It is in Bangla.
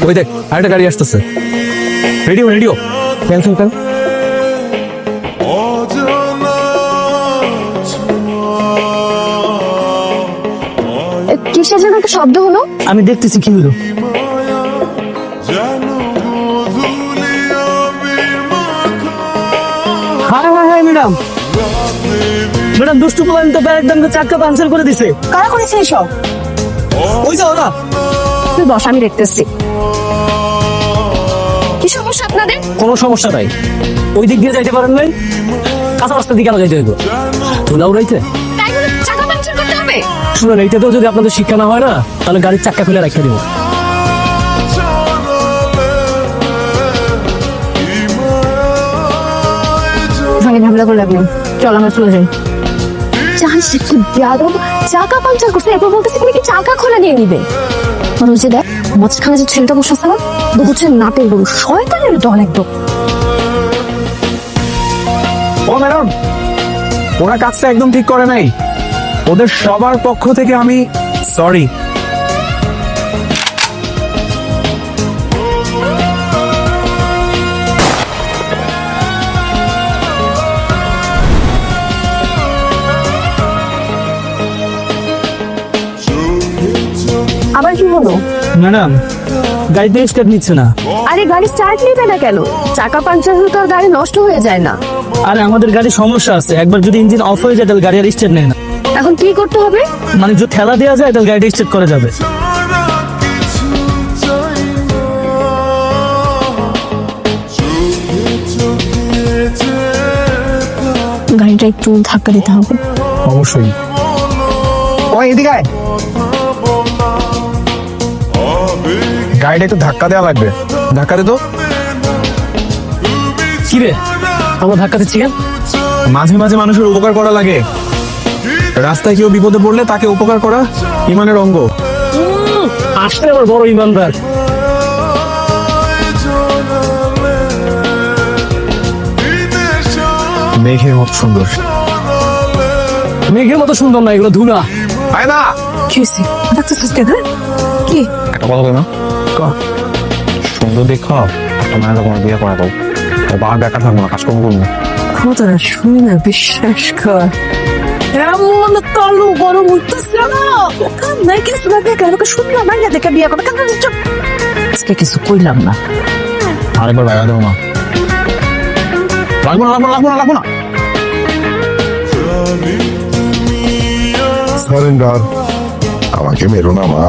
ওই দেখ আরেকটা গাড়ি আসতেছে। রেডিও রেডিও ক্যান্সেল কর। কিসের যেন একটা শব্দ হলো? আমি দেখতেছি কি হলো। হায় হায় হায় ম্যাডাম, ম্যাডাম দুষ্টু পোলান তো একদম চাক্কা পাঞ্চার করে দিছে। কারা করেছে এসব? ওই যে ওরা। তুই বস, আমি দেখতেছি। কি সমস্যা আপনাদের? কোনো সমস্যা নাই, ওই দিক দিয়ে যাইতে পারেন নাই, কাঁচা রাস্তার দিকে আলো যাইতে হইব। তোলা উড়াইতে তাই বলে চাকা পাঞ্চার করতে হবে? শুনেন, এইটাতেও যদি আপনাদের শিক্ষা না হয় না, তাহলে গাড়ির চাক্কা খুলে রাখতে দিব। সঙ্গে ঝামেলা করে লাগলো, চল আমরা চলে যাই। জানিস কি বেয়াদব, চাকা পাঞ্চার করছে, এরপর বলতেছে তুমি কি চাকা খোলা নিয়ে নিবে। আর ওই যে দেখ মাঝখানে যে ছেলেটা বসে আছে না, হচ্ছে নাটের গরু, শয়তানের দল একদম। ও ম্যাডাম, ওরা কাজটা একদম ঠিক করে নাই। ওদের সবার পক্ষ থেকে আমি সরি। আবার কি হলো? ম্যাডাম গাড়িতে স্টার্ট নিচ্ছে না। আরে গাড়ি স্টার্ট নিবে না কেন? চাকা পাঞ্চার হলে তো আর গাড়ি নষ্ট হয়ে যায় না। আরে আমাদের গাড়ি সমস্যা আছে, একবার যদি ইঞ্জিন অফ হয়ে যায় তাহলে গাড়ি আর স্টার্ট নেয় না। এখন কি করতে হবে? মানে যদি ঠেলা দেওয়া যায় তাহলে গাড়িটা স্টার্ট করে যাবে। গাড়িটা একটু ধাক্কা দিতে হবে। অবশ্যই। ওই এদিকে আয়। গাড়িটা একটু ধাক্কা দেওয়া লাগবে। ধাক্কা দে তো। কি রে, আমরা ধাক্কা দিচ্ছি কেন? মাঝে মাঝে মানুষের উপকার করা লাগে। রাস্তায় কেউ বিপদে পড়লে তাকে উপকার করা ইমানের অঙ্গ। আসলে আমার বড় ইমানদার। মেঘের মতো সুন্দর। মেঘের মতো সুন্দর না, এগুলো ধুলা। আয় না। কি হয়েছে? ডাক্তার কেন? কি? একটা কথা বলে না, সুন্দর দেখো একটা মায়ের তোমার বিয়ে করা দাও। বাবার বেকার থাকবো না, কাজকর্ম করবো। কথাটা শুনে না বিশ্বাস কর, এমন তালু গরম উঠতেছে না। নাই কিছু লাগে কেন? শুনলাম মাইয়া দেখে বিয়ে করবে কেন? আজকে কিছু কইলাম না। আরেকবার বাইরে দেবো মা। লাগবো না, লাগবো না, লাগবো না, লাগবো না। সারেন্ডার, আমাকে মেরো না মা।